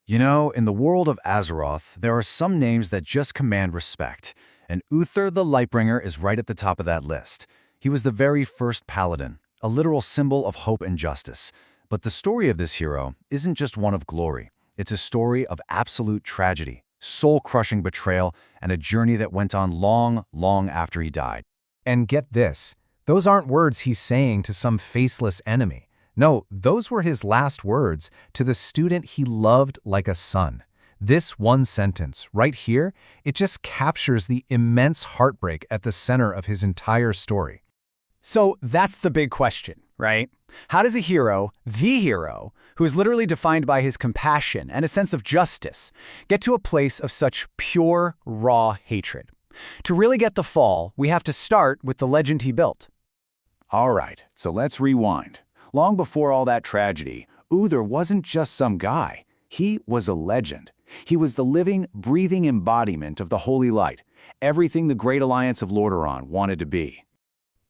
You know, in the world of Azeroth, there are some names that just command respect, and Uther the Lightbringer is right at the top of that list. He was the very first Paladin, a literal symbol of hope and justice. But the story of this hero isn't just one of glory. It's a story of absolute tragedy, soul-crushing betrayal, and a journey that went on long, long after he died. And get this, those aren't words he's saying to some faceless enemy. No, those were his last words to the student he loved like a son. This one sentence, right here, it just captures the immense heartbreak at the center of his entire story. So that's the big question, right? How does a hero, the hero, who is literally defined by his compassion and a sense of justice, get to a place of such pure, raw hatred? To really get the fall, we have to start with the legend he built. All right, so let's rewind. Long before all that tragedy, Uther wasn't just some guy. He was a legend. He was the living, breathing embodiment of the Holy Light, everything the Great Alliance of Lordaeron wanted to be.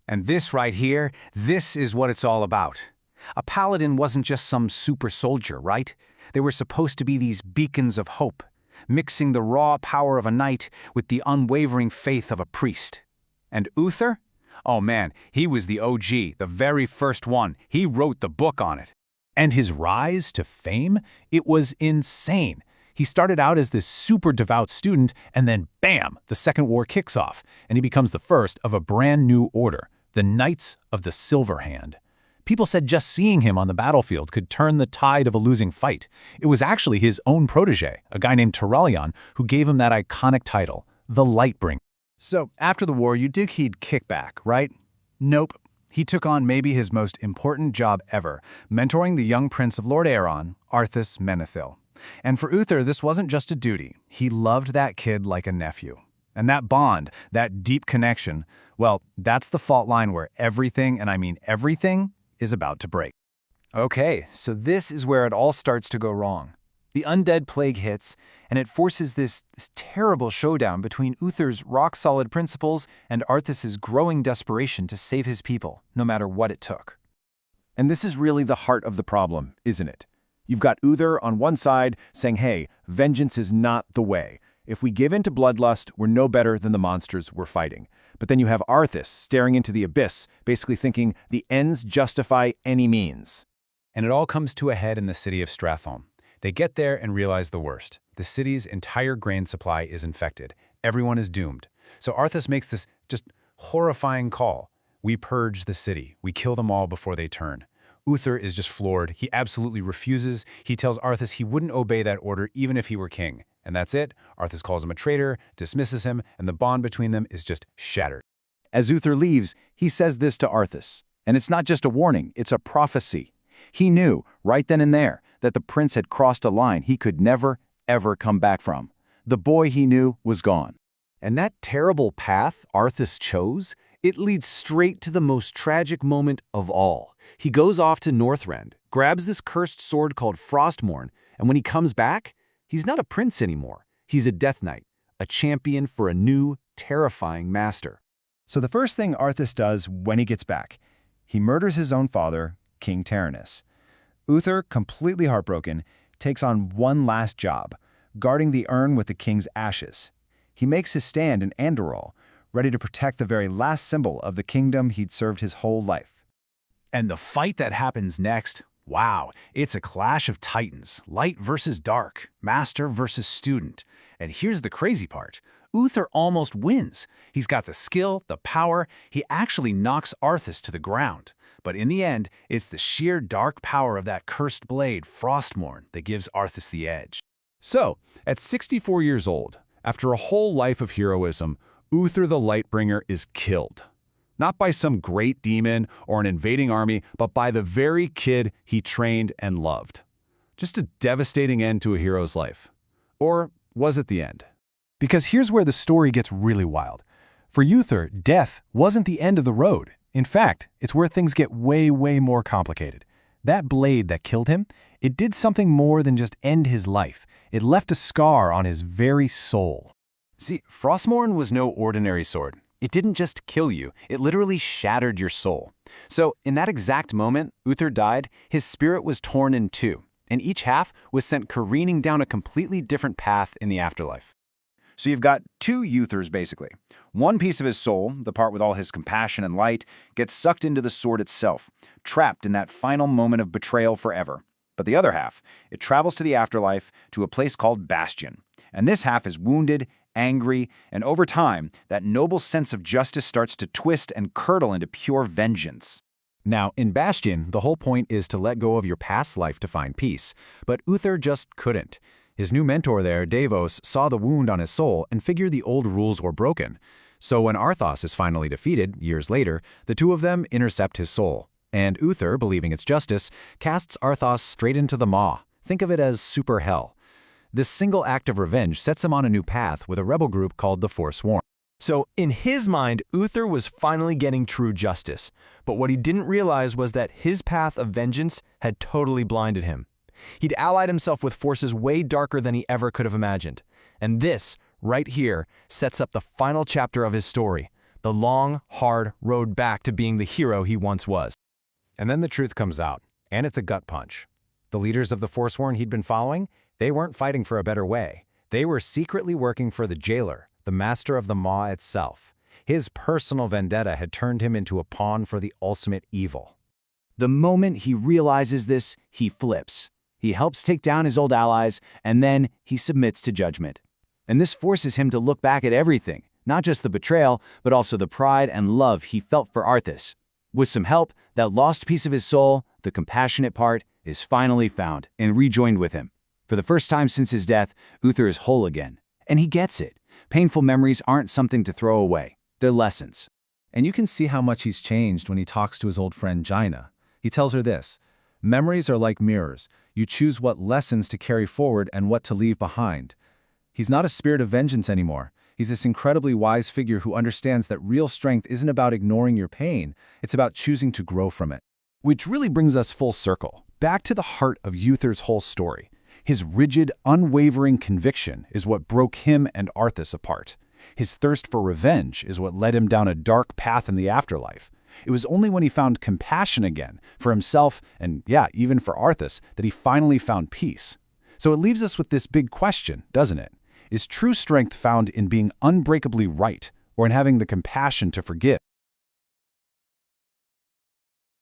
And this right here, this is what it's all about. A paladin wasn't just some super soldier, right? They were supposed to be these beacons of hope, mixing the raw power of a knight with the unwavering faith of a priest. And Uther? Oh man, he was the OG, the very first one. He wrote the book on it. And his rise to fame? It was insane. He started out as this super devout student, and then bam, the Second War kicks off, and he becomes the first of a brand new order, the Knights of the Silver Hand. People said just seeing him on the battlefield could turn the tide of a losing fight. It was actually his own protege, a guy named Turalyon, who gave him that iconic title, the Lightbringer. So, after the war, you'd think he'd kick back, right? Nope. He took on maybe his most important job ever, mentoring the young prince of Lordaeron, Arthas Menethil. And for Uther, this wasn't just a duty. He loved that kid like a nephew. And that bond, that deep connection, well, that's the fault line where everything, and I mean everything, is about to break. Okay, so this is where it all starts to go wrong. The undead plague hits, and it forces this terrible showdown between Uther's rock-solid principles and Arthas's growing desperation to save his people, no matter what it took. And this is really the heart of the problem, isn't it? You've got Uther on one side saying, hey, vengeance is not the way. If we give in to bloodlust, we're no better than the monsters we're fighting. But then you have Arthas staring into the abyss, basically thinking the ends justify any means. And it all comes to a head in the city of Stratholme. They get there and realize the worst. The city's entire grain supply is infected. Everyone is doomed. So Arthas makes this just horrifying call. We purge the city. We kill them all before they turn. Uther is just floored. He absolutely refuses. He tells Arthas he wouldn't obey that order even if he were king. And that's it. Arthas calls him a traitor, dismisses him, and the bond between them is just shattered. As Uther leaves, he says this to Arthas. And it's not just a warning, it's a prophecy. He knew, right then and there, that the prince had crossed a line he could never, ever come back from. The boy he knew was gone. And that terrible path Arthas chose, it leads straight to the most tragic moment of all. He goes off to Northrend, grabs this cursed sword called Frostmourne, and when he comes back, he's not a prince anymore. He's a Death Knight, a champion for a new, terrifying master. So the first thing Arthas does when he gets back, he murders his own father, King Taranis. Uther, completely heartbroken, takes on one last job, guarding the urn with the king's ashes. He makes his stand in Andorol, ready to protect the very last symbol of the kingdom he'd served his whole life. And the fight that happens next, wow, it's a clash of titans, light versus dark, master versus student. And here's the crazy part. Uther almost wins. He's got the skill, the power, he actually knocks Arthas to the ground. But in the end, it's the sheer dark power of that cursed blade, Frostmourne, that gives Arthas the edge. So, at 64 years old, after a whole life of heroism, Uther the Lightbringer is killed. Not by some great demon or an invading army, but by the very kid he trained and loved. Just a devastating end to a hero's life. Or was it the end? Because here's where the story gets really wild. For Uther, death wasn't the end of the road. In fact, it's where things get way, way more complicated. That blade that killed him, it did something more than just end his life. It left a scar on his very soul. See, Frostmourne was no ordinary sword. It didn't just kill you, it literally shattered your soul. So, in that exact moment Uther died, his spirit was torn in two. and each half was sent careening down a completely different path in the afterlife. So you've got two Uthers, basically. One piece of his soul, the part with all his compassion and light, gets sucked into the sword itself, trapped in that final moment of betrayal forever. But the other half, it travels to the afterlife, to a place called Bastion. And this half is wounded, angry, and over time, that noble sense of justice starts to twist and curdle into pure vengeance. Now, in Bastion, the whole point is to let go of your past life to find peace, but Uther just couldn't. His new mentor there, Davos, saw the wound on his soul and figured the old rules were broken. So when Arthas is finally defeated, years later, the two of them intercept his soul. And Uther, believing it's justice, casts Arthas straight into the Maw. Think of it as super hell. This single act of revenge sets him on a new path with a rebel group called the Forsworn. So, in his mind, Uther was finally getting true justice. But what he didn't realize was that his path of vengeance had totally blinded him. He'd allied himself with forces way darker than he ever could have imagined. And this, right here, sets up the final chapter of his story, the long, hard road back to being the hero he once was. And then the truth comes out, and it's a gut punch. The leaders of the Forsworn he'd been following, they weren't fighting for a better way. They were secretly working for the jailer, the master of the Maw itself. His personal vendetta had turned him into a pawn for the ultimate evil. The moment he realizes this, he flips. He helps take down his old allies, and then he submits to judgment. And this forces him to look back at everything, not just the betrayal, but also the pride and love he felt for Arthas. With some help, that lost piece of his soul, the compassionate part, is finally found and rejoined with him. For the first time since his death, Uther is whole again. And he gets it. Painful memories aren't something to throw away. They're lessons. And you can see how much he's changed when he talks to his old friend Jaina. He tells her this: memories are like mirrors. You choose what lessons to carry forward and what to leave behind. He's not a spirit of vengeance anymore. He's this incredibly wise figure who understands that real strength isn't about ignoring your pain, it's about choosing to grow from it. Which really brings us full circle, back to the heart of Uther's whole story. His rigid, unwavering conviction is what broke him and Arthas apart. His thirst for revenge is what led him down a dark path in the afterlife. It was only when he found compassion again, for himself and, yeah, even for Arthas, that he finally found peace. So it leaves us with this big question, doesn't it? Is true strength found in being unbreakably right, or in having the compassion to forgive?